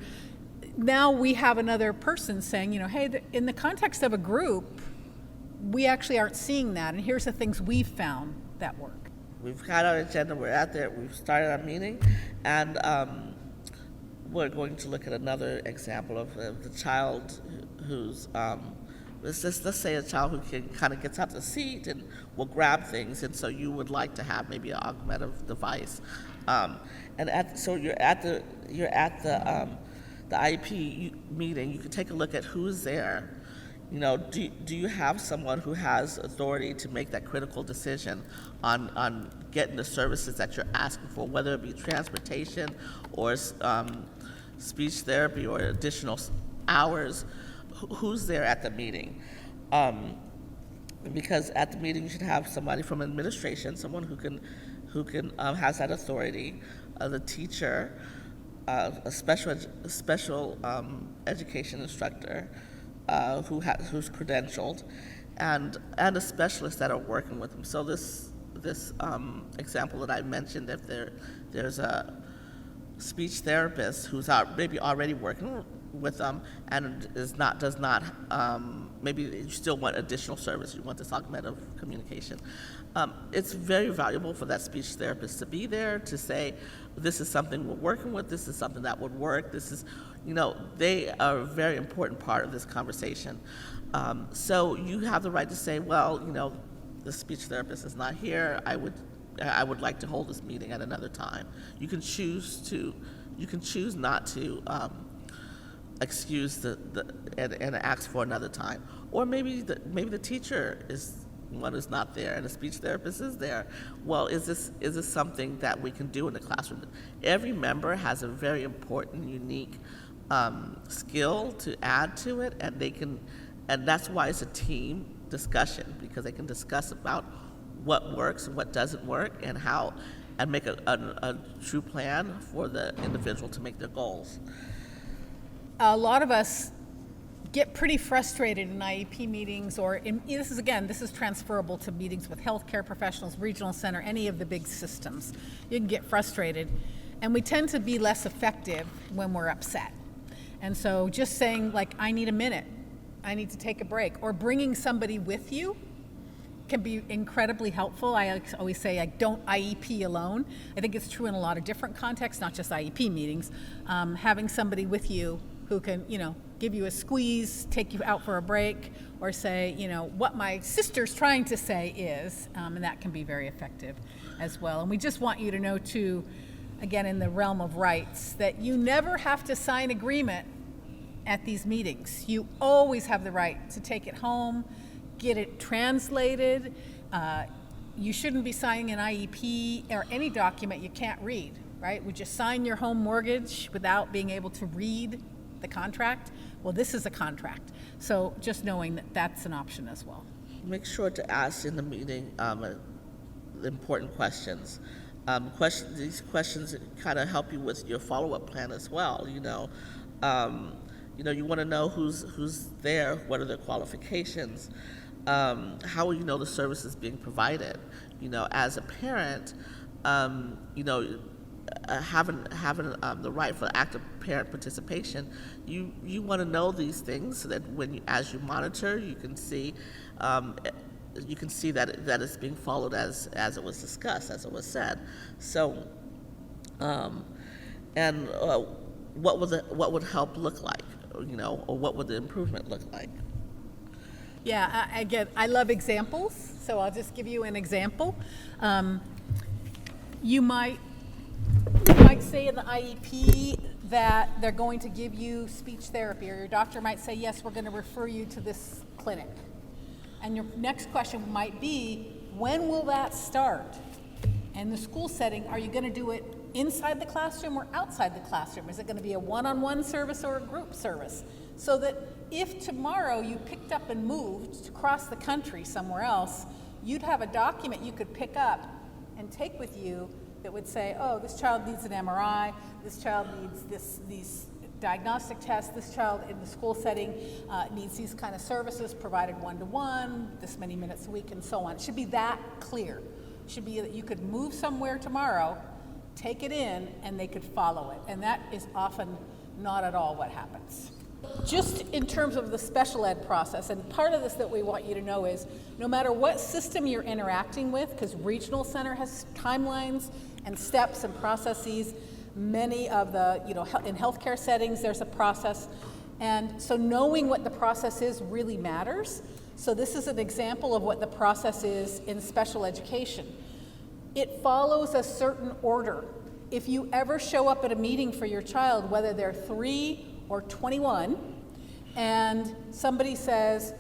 Speaker 1: now we have another person saying, hey, in the context of a group, we actually aren't seeing that, and here's the things we've found that work.
Speaker 2: We've had our agenda, we're out there, we've started our meeting, and we're going to look at another example of the child who's, let's say a child who can kind of gets out the seat and will grab things, and so you would like to have maybe an augmentative device, so you're at the IEP meeting. You can take a look at who's there. Do you have someone who has authority to make that critical decision on getting the services that you're asking for, whether it be transportation or speech therapy or additional hours? Who's there at the meeting? Because at the meeting you should have somebody from administration, someone who can has that authority, the teacher, a special education instructor who's credentialed, and a specialist that are working with them. So this example that I mentioned, if there's a speech therapist who's maybe already working with them, and does not maybe you still want additional service, you want this augmentative communication. It's very valuable for that speech therapist to be there to say, this is something we're working with, this is something that would work, this is, they are a very important part of this conversation. So you have the right to say, well, the speech therapist is not here, I would like to hold this meeting at another time. You can choose not to excuse and ask for another time, or maybe the teacher is not there and the speech therapist is there. Well, is this something that we can do in the classroom? Every member has a very important, unique skill to add to it, and that's why it's a team discussion, because they can discuss about what works and what doesn't work, and make a true plan for the individual to make their goals.
Speaker 1: A lot of us get pretty frustrated in IEP meetings, this is transferable to meetings with healthcare professionals, regional center, any of the big systems. You can get frustrated, and we tend to be less effective when we're upset. And so just saying, like, I need a minute, I need to take a break, or bringing somebody with you can be incredibly helpful. I always say, don't IEP alone. I think it's true in a lot of different contexts, not just IEP meetings. Having somebody with you who can, give you a squeeze, take you out for a break, or say, what my sister's trying to say is, and that can be very effective as well. And we just want you to know too, again, in the realm of rights, that you never have to sign agreement at these meetings. You always have the right to take it home, get it translated. You shouldn't be signing an IEP or any document you can't read, right? Would you sign your home mortgage without being able to read the contract? Well, this is a contract. So just knowing that that's an option as well.
Speaker 2: Make sure to ask in the meeting important questions. These questions kind of help you with your follow-up plan as well. You want to know who's there, what are their qualifications, how will you know the service is being provided. As a parent, having the right for active parent participation, you want to know these things so that as you monitor, you can see that it's being followed as it was discussed, as it was said. So, what would help look like, or what would the improvement look like?
Speaker 1: Yeah, I love examples, so I'll just give you an example. You might say in the IEP that they're going to give you speech therapy, or your doctor might say, yes, we're going to refer you to this clinic. And your next question might be, when will that start? In the school setting, are you going to do it inside the classroom or outside the classroom? Is it going to be a one-on-one service or a group service? So that if tomorrow you picked up and moved across the country somewhere else, you'd have a document you could pick up and take with you that would say, oh, this child needs an MRI, this child needs these diagnostic tests, this child in the school setting needs these kind of services provided one-to-one, this many minutes a week, and so on. It should be that clear. It should be that you could move somewhere tomorrow, take it in, and they could follow it. And that is often not at all what happens. Just in terms of the special ed process, and part of this that we want you to know is, no matter what system you're interacting with, because regional center has timelines and steps and processes, many of the, in healthcare settings, there's a process. And so knowing what the process is really matters. So this is an example of what the process is in special education. It follows a certain order. If you ever show up at a meeting for your child, whether they're 3 or 21, and somebody says,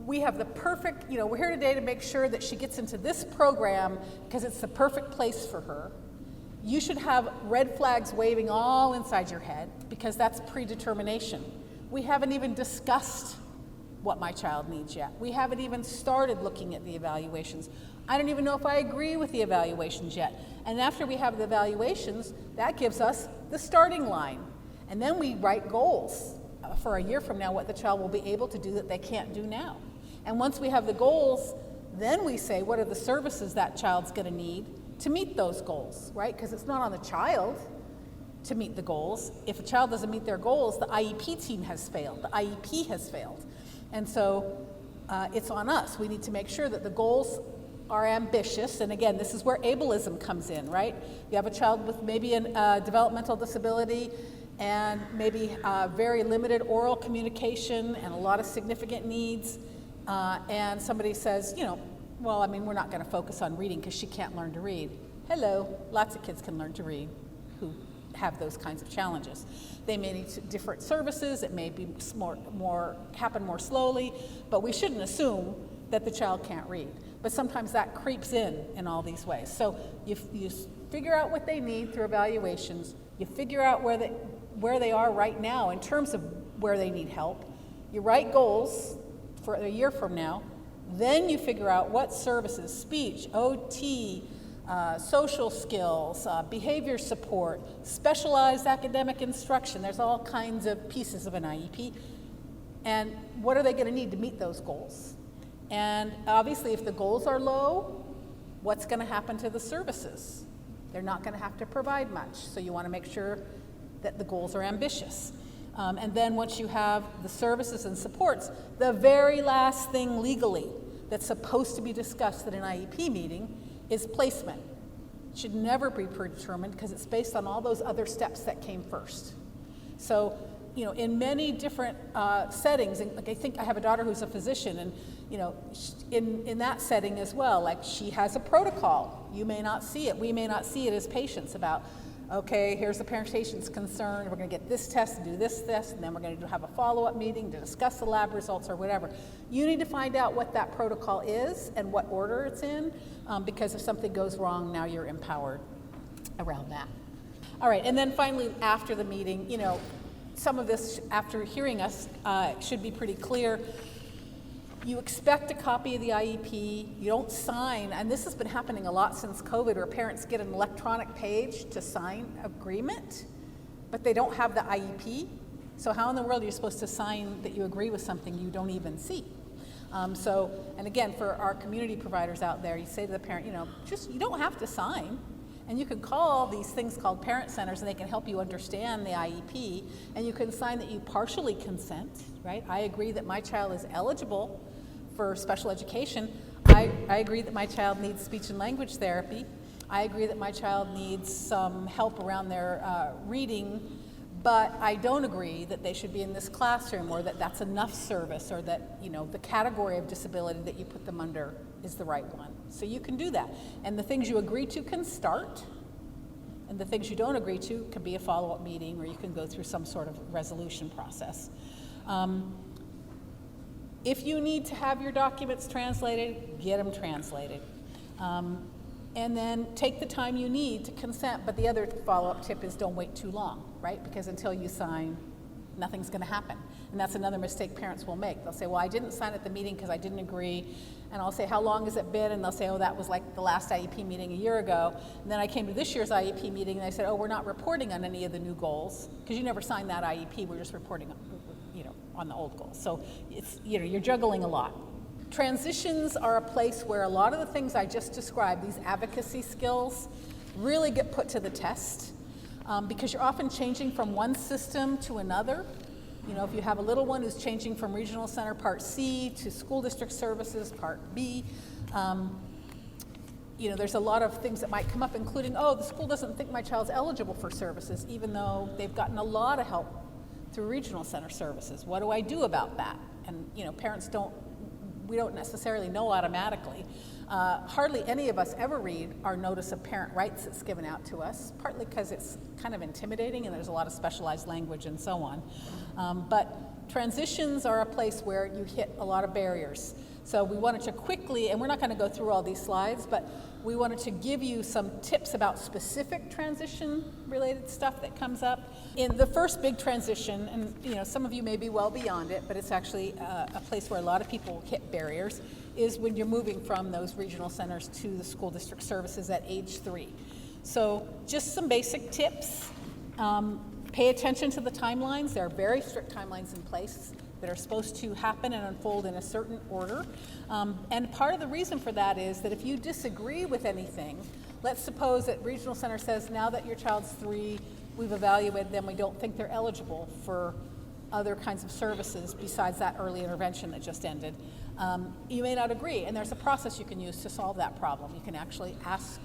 Speaker 1: we have the perfect, we're here today to make sure that she gets into this program because it's the perfect place for her. You should have red flags waving all inside your head, because that's predetermination. We haven't even discussed what my child needs yet. We haven't even started looking at the evaluations. I don't even know if I agree with the evaluations yet. And after we have the evaluations, that gives us the starting line. And then we write goals for a year from now, what the child will be able to do that they can't do now. And once we have the goals, then we say, what are the services that child's going to need to meet those goals, right? Because it's not on the child to meet the goals. If a child doesn't meet their goals, the IEP team has failed, the IEP has failed. And so it's on us. We need to make sure that the goals are ambitious, and again, this is where ableism comes in, right? You have a child with maybe a developmental disability and maybe very limited oral communication and a lot of significant needs, and somebody says, you know, well, I mean, we're not going to focus on reading because she can't learn to read. Hello, lots of kids can learn to read who have those kinds of challenges. They may need different services, it may be happen more slowly, but we shouldn't assume that the child can't read. But sometimes that creeps in all these ways. So you figure out what they need through evaluations, you figure out where they are right now in terms of where they need help, you write goals for a year from now, then you figure out what services, speech, OT, social skills, behavior support, specialized academic instruction, there's all kinds of pieces of an IEP, and what are they going to need to meet those goals? And obviously if the goals are low, what's going to happen to the services? They're not going to have to provide much, so you want to make sure that the goals are ambitious. And then once you have the services and supports, the very last thing legally that's supposed to be discussed at an IEP meeting is placement. It should never be predetermined because it's based on all those other steps that came first. So, you know, in many different settings, and like I think I have a daughter who's a physician, and you know, in that setting as well, like she has a protocol. You may not see it, we may not see it as patients about, okay, here's the patient's concern, we're going to get this test and do this test, and then we're going to have a follow-up meeting to discuss the lab results or whatever. You need to find out what that protocol is and what order it's in, because if something goes wrong, now you're empowered around that. All right, and then finally, after the meeting, you know, some of this, after hearing us, should be pretty clear. You expect a copy of the IEP, you don't sign, and this has been happening a lot since COVID, where parents get an electronic page to sign agreement, but they don't have the IEP. So how in the world are you supposed to sign that you agree with something you don't even see? And again, for our community providers out there, you say to the parent, you know, you don't have to sign. And you can call these things called parent centers, and they can help you understand the IEP, and you can sign that you partially consent, right? I agree that my child is eligible for special education. I agree that my child needs speech and language therapy. I agree that my child needs some help around their reading, but I don't agree that they should be in this classroom, or that that's enough service, or that, you know, the category of disability that you put them under is the right one. So you can do that. And the things you agree to can start, and the things you don't agree to can be a follow-up meeting, or you can go through some sort of resolution process. If you need to have your documents translated, get them translated. And then take the time you need to consent, but the other follow-up tip is don't wait too long, right? Because until you sign, nothing's going to happen. And that's another mistake parents will make. They'll say, well, I didn't sign at the meeting because I didn't agree. And I'll say, how long has it been? And they'll say, oh, that was like the last IEP meeting a year ago. And then I came to this year's IEP meeting, and they said, oh, we're not reporting on any of the new goals because you never signed that IEP. We're just reporting on, you know, on the old goals. So it's, you know, you're juggling a lot. Transitions are a place where a lot of the things I just described, these advocacy skills, really get put to the test, because you're often changing from one system to another. You know, if you have a little one who's changing from regional center Part C to school district services Part B, you know, there's a lot of things that might come up, including, oh, the school doesn't think my child's eligible for services, even though they've gotten a lot of help through regional center services. What do I do about that? And, you know, we don't necessarily know automatically. Hardly any of us ever read our notice of parent rights that's given out to us, partly because it's kind of intimidating and there's a lot of specialized language and so on. But transitions are a place where you hit a lot of barriers. So we wanted to quickly, and we're not going to go through all these slides, but we wanted to give you some tips about specific transition-related stuff that comes up. In the first big transition, and you know, some of you may be well beyond it, but it's actually a place where a lot of people hit barriers, is when you're moving from those regional centers to the school district services at age 3. So just some basic tips. Pay attention to the timelines. There are very strict timelines in place that are supposed to happen and unfold in a certain order. And part of the reason for that is that if you disagree with anything, let's suppose that regional center says now that your child's 3, we've evaluated them, we don't think they're eligible for other kinds of services besides that early intervention that just ended. You may not agree, and there's a process you can use to solve that problem. You can actually ask,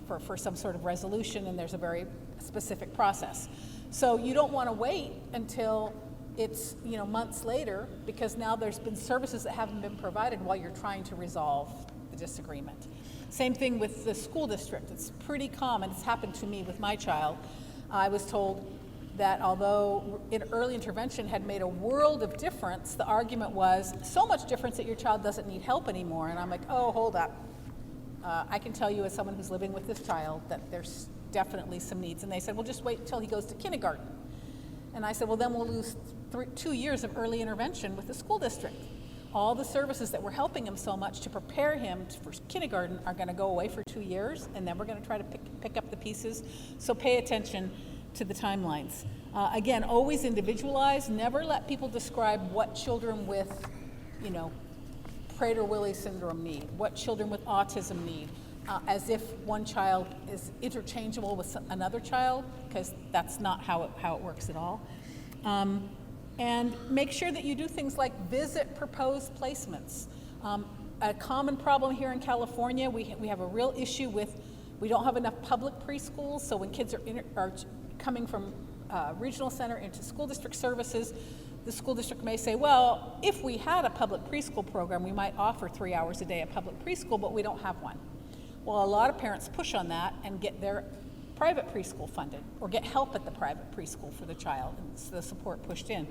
Speaker 1: for some sort of resolution, and there's a very specific process. So you don't want to wait until it's months later, because now there's been services that haven't been provided while you're trying to resolve the disagreement. Same thing with the school district. It's pretty common. It's happened to me with my child. I was told that although early intervention had made a world of difference, the argument was so much difference that your child doesn't need help anymore. And I'm like, oh, hold up. I can tell you as someone who's living with this child that there's definitely some needs. And they said, well, just wait until he goes to kindergarten. And I said, well, then we'll lose 2 years of early intervention with the school district. All the services that were helping him so much to prepare him for kindergarten are going to go away for 2 years, and then we're going to try to pick up the pieces. So pay attention to the timelines. Again, always individualize. Never let people describe what children with, Prader-Willi syndrome need, what children with autism need, as if one child is interchangeable with another child, because that's not how it works at all. And make sure that you do things like visit proposed placements. A common problem here in California, we have a real issue with, we don't have enough public preschools, so when kids are coming from regional center into school district services, the school district may say, well, if we had a public preschool program, we might offer 3 hours a day at public preschool, but we don't have one. Well, a lot of parents push on that and get their private preschool funded, or get help at the private preschool for the child, and so the support pushed in.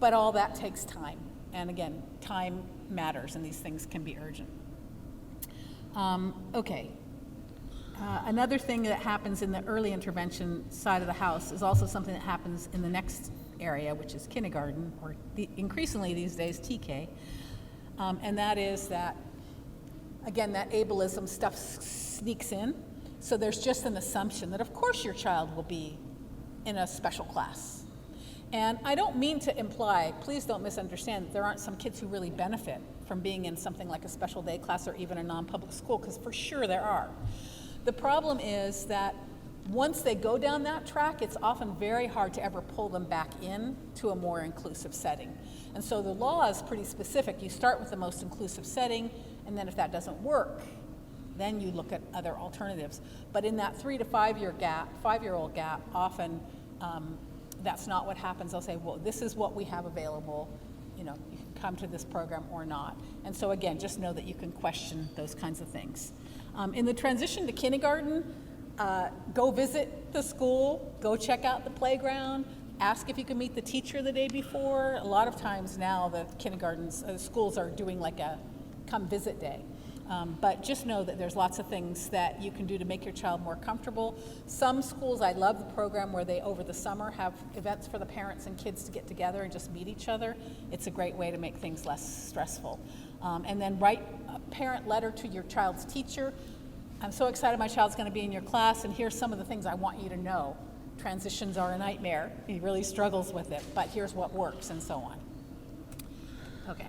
Speaker 1: But all that takes time. And again, time matters, and these things can be urgent. Okay. Another thing that happens in the early intervention side of the house is also something that happens in the next area, which is kindergarten, or increasingly these days TK. And that is that, again, that ableism stuff sneaks in. So there's just an assumption that, of course, your child will be in a special class. And I don't mean to imply, please don't misunderstand, that there aren't some kids who really benefit from being in something like a special day class or even a non-public school, because for sure there are. The problem is that once they go down that track, it's often very hard to ever pull them back in to a more inclusive setting. And so the law is pretty specific. You start with the most inclusive setting, and then if that doesn't work, then you look at other alternatives. But in that 3 to 5 year gap, 5-year-old gap, often that's not what happens. They'll say, well, this is what we have available. You can come to this program or not. And so again, just know that you can question those kinds of things. In the transition to kindergarten, go visit the school, go check out the playground, ask if you can meet the teacher the day before. A lot of times now the schools are doing like a come visit day. But just know that there's lots of things that you can do to make your child more comfortable. Some schools, I love the program where they, over the summer, have events for the parents and kids to get together and just meet each other. It's a great way to make things less stressful. And then write a parent letter to your child's teacher. I'm so excited my child's going to be in your class, and here's some of the things I want you to know. Transitions are a nightmare. He really struggles with it, but here's what works, and so on. Okay.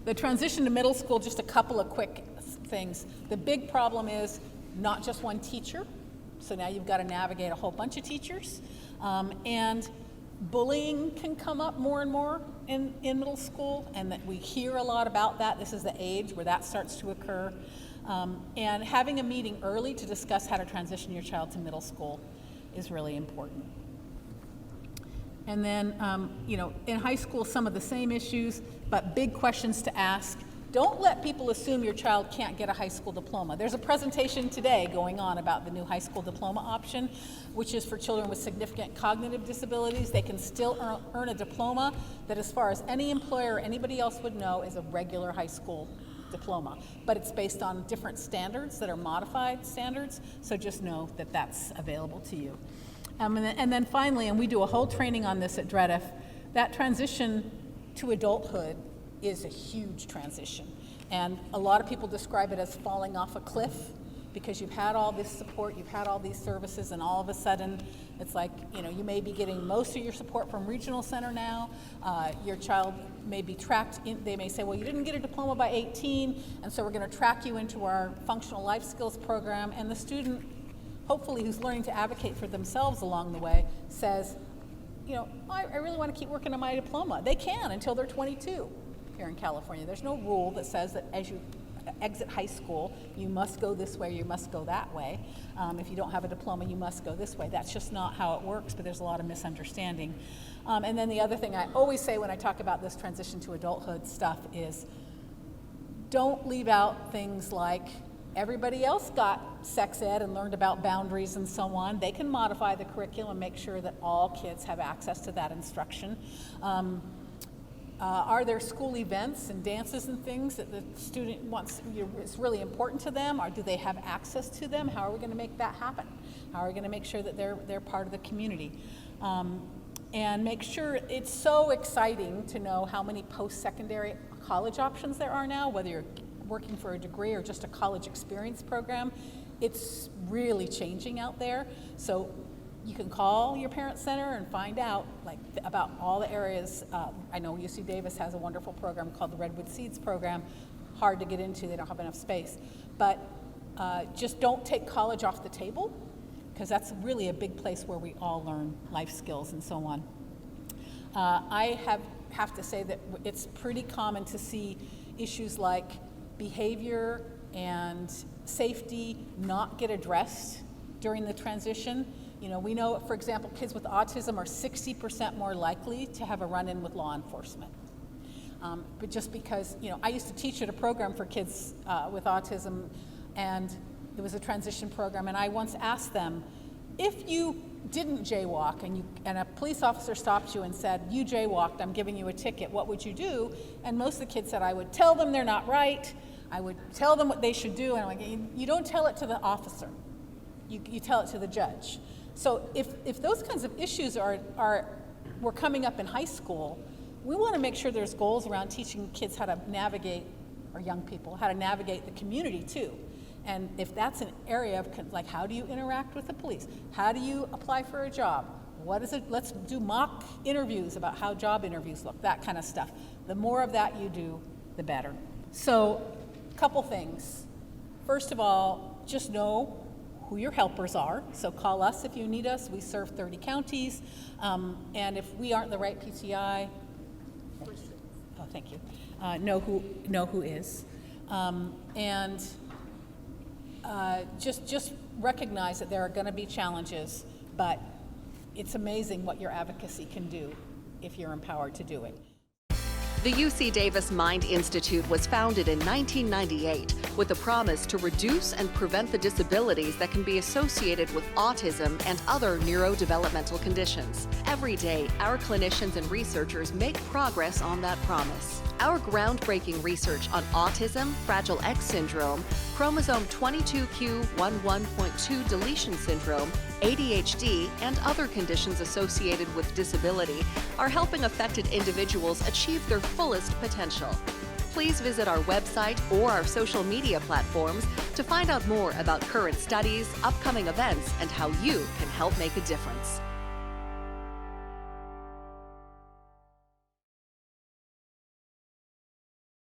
Speaker 1: The transition to middle school, just a couple of quick things. The big problem is not just one teacher, so now you've got to navigate a whole bunch of teachers. And bullying can come up more and more in middle school, and that we hear a lot about that. This is the age where that starts to occur. And having a meeting early to discuss how to transition your child to middle school is really important. And then, in high school, some of the same issues, but big questions to ask. Don't let people assume your child can't get a high school diploma. There's a presentation today going on about the new high school diploma option, which is for children with significant cognitive disabilities. They can still earn a diploma that, as far as any employer or anybody else would know, is a regular high school diploma. But it's based on different standards that are modified standards, so just know that that's available to you. And then finally, and we do a whole training on this at DREDF, that transition to adulthood is a huge transition. And a lot of people describe it as falling off a cliff, because you've had all this support, you've had all these services, and all of a sudden it's like, you may be getting most of your support from regional center now. Your child may be tracked in, they may say, well, you didn't get a diploma by 18, and so we're going to track you into our functional life skills program, and the student hopefully who's learning to advocate for themselves along the way, says, I really want to keep working on my diploma. They can until they're 22 here in California. There's no rule that says that as you exit high school, you must go this way, you must go that way. If you don't have a diploma, you must go this way. That's just not how it works, but there's a lot of misunderstanding. And then the other thing I always say when I talk about this transition to adulthood stuff is, don't leave out things like everybody else got sex ed and learned about boundaries and so on. They can modify the curriculum and make sure that all kids have access to that instruction. Are there school events and dances and things that the student wants, it's really important to them, or do they have access to them? How are we going to make that happen? How are we going to make sure that they're part of the community? And make sure, it's so exciting to know how many post-secondary college options there are now, whether you're working for a degree or just a college experience program. It's really changing out there. So you can call your parent center and find out about all the areas. I know UC Davis has a wonderful program called the Redwood Seeds program. Hard to get into, they don't have enough space. But just don't take college off the table, because that's really a big place where we all learn life skills and so on. I have to say that it's pretty common to see issues like behavior and safety not get addressed during the transition. We know, for example, kids with autism are 60% more likely to have a run-in with law enforcement. But just because, I used to teach at a program for kids with autism, and it was a transition program, and I once asked them, if you didn't jaywalk and a police officer stopped you and said, you jaywalked, I'm giving you a ticket, what would you do? And most of the kids said, I would tell them they're not right, I would tell them what they should do, and I'm like, you don't tell it to the officer, you tell it to the judge. So if those kinds of issues were coming up in high school, we want to make sure there's goals around teaching kids how to navigate, or young people, how to navigate the community too. And if that's an area of, like, how do you interact with the police? How do you apply for a job? What is it? Let's do mock interviews about how job interviews look, that kind of stuff. The more of that you do, the better. So, a couple things. First of all, just know who your helpers are. So call us if you need us. We serve 30 counties. And if we aren't the right PTI, oh, thank you. Know who is. Just recognize that there are going to be challenges, but it's amazing what your advocacy can do if you're empowered to do it.
Speaker 3: The UC Davis Mind Institute was founded in 1998 with the promise to reduce and prevent the disabilities that can be associated with autism and other neurodevelopmental conditions. Every day, our clinicians and researchers make progress on that promise. Our groundbreaking research on autism, Fragile X syndrome, chromosome 22q11.2 deletion syndrome, ADHD, and other conditions associated with disability are helping affected individuals achieve their fullest potential. Please visit our website or our social media platforms to find out more about current studies, upcoming events, and how you can help make a difference.